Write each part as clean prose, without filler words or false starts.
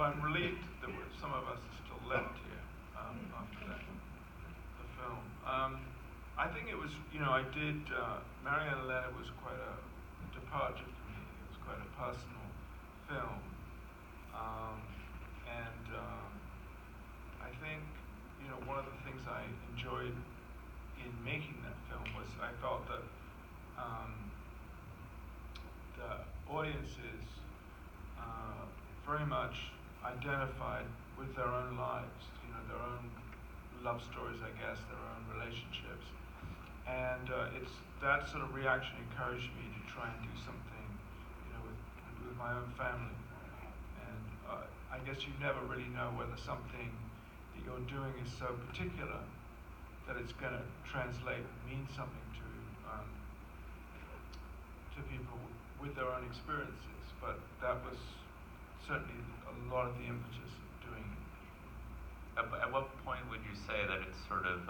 I'm relieved that some of us are still left here after the film. I think it was, I did, Marianne Leonard was quite a departure for me. It was quite a personal film. I think, one of the things I enjoyed in making that film was I felt that the audiences very much identified with their own lives, their own love stories, I guess, their own relationships. And it's that sort of reaction encouraged me to try and do something, with my own family. And I guess you never really know whether something that you're doing is so particular that it's going to translate and mean something to people with their own experiences. But that was certainly a lot of the impetus of doing it. At what point would you say that it's sort of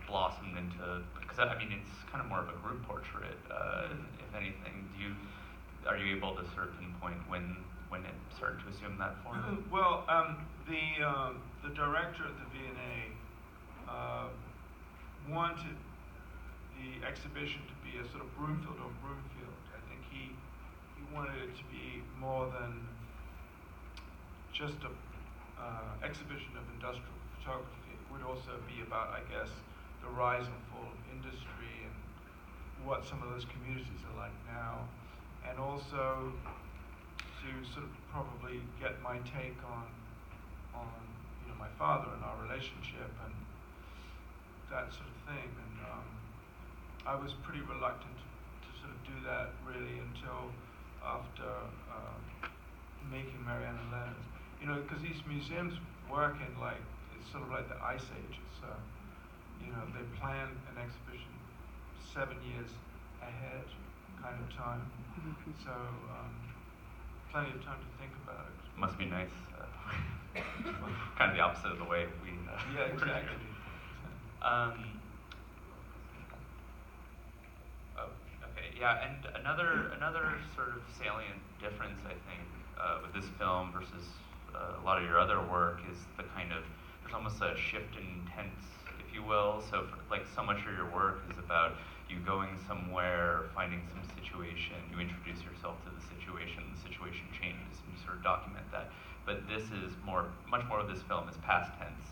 blossomed into? Because I mean, it's kind of more of a group portrait, if anything. Are you able to sort of pinpoint when it started to assume that form? Well, the director at the V&A wanted the exhibition to be a sort of Broomfield on Broomfield. I think he wanted it to be more than just a exhibition of industrial photography. It would also be about, I guess, the rise and fall of industry and what some of those communities are like now, and also to sort of probably get my take on my father and our relationship and that sort of thing. And I was pretty reluctant to sort of do that really until after making Marianne Leonard. Because these museums work in it's sort of like the Ice Age. It's, they plan an exhibition 7 years ahead kind of time. So plenty of time to think about it. Must be nice. Kind of the opposite of the way we. Yeah, exactly. Okay, yeah, and another sort of salient difference, I think, with this film versus a lot of your other work is there's almost a shift in intent, if you will. So, so much of your work is about you going somewhere, finding some situation, you introduce yourself to the situation changes, and you sort of document that. But this is much more of this film is past tense.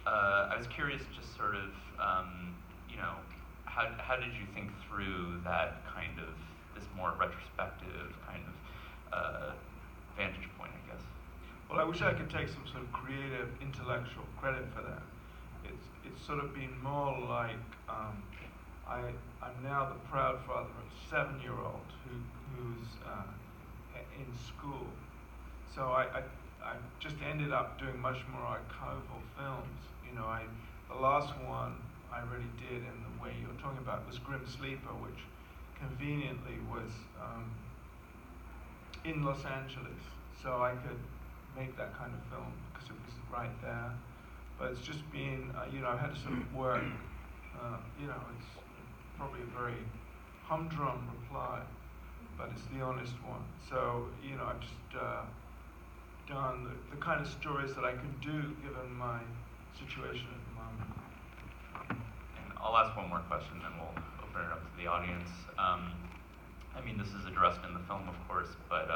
I was curious, just sort of, how did you think through that kind of, this more retrospective kind of vantage point, I guess? Well, I wish I could take some sort of creative, intellectual credit for that. It's sort of been more like I'm now the proud father of a 7-year-old who's in school. So I just ended up doing much more archival films. The last one I really did in the way you're talking about was Grim Sleeper, which conveniently was in Los Angeles, so I could make that kind of film because it was right there. But it's just been, I've had to sort of work, it's probably a very humdrum reply, but it's the honest one. So, I've just done the kind of stories that I can do given my situation at the moment. And I'll ask one more question, then we'll open it up to the audience. I mean, this is addressed in the film, of course, but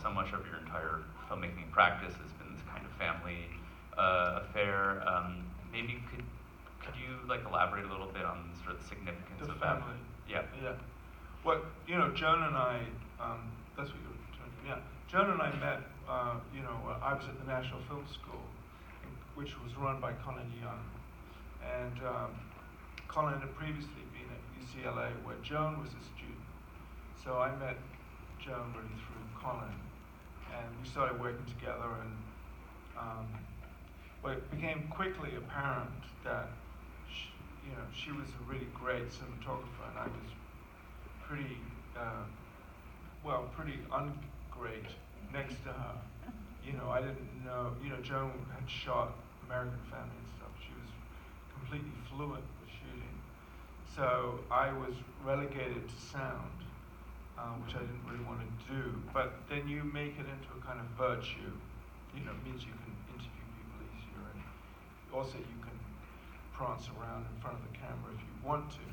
so much of your entire filmmaking practice has been this kind of family affair. Maybe could you elaborate a little bit on sort of the significance of that? Family. Yeah. Yeah. Well, Joan and I, that's what you're talking about. Yeah. Joan and I met, I was at the National Film School, which was run by Colin Young. And Colin had previously been at UCLA where Joan was a student. So I met Joan really through Colin. And we started working together, and it became quickly apparent that she was a really great cinematographer, and I was pretty ungreat next to her. I didn't know, Joan had shot American Family and stuff. She was completely fluent with shooting. So I was relegated to sound, which I didn't really want to do. but then you make it into a kind of virtue. You know, it means you can interview people easier, and also you can prance around in front of the camera if you want to.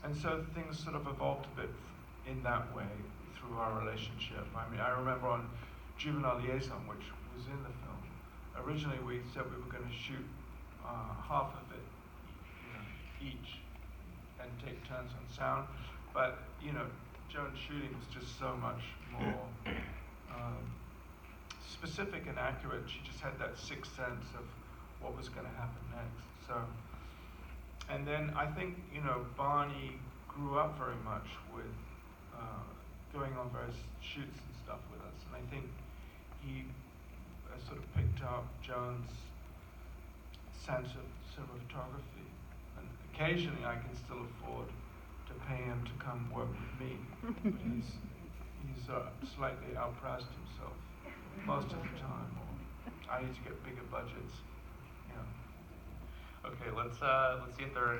And so things sort of evolved a bit in that way through our relationship. I mean, I remember on Juvenile Liaison, which was in the film, originally we said we were going to shoot half of it, you know, each, and take turns on sound. But, you know, Joan's shooting was just so much more specific and accurate. She just had that sixth sense of what was going to happen next. So, and then I think, you know, Barney grew up very much with going on various shoots and stuff with us, and I think he sort of picked up Joan's sense of cinematography, and occasionally I can still afford to pay him to come work with me. He's slightly outpriced himself most of the time, or I need to get bigger budgets. Yeah. Okay, let's see if there are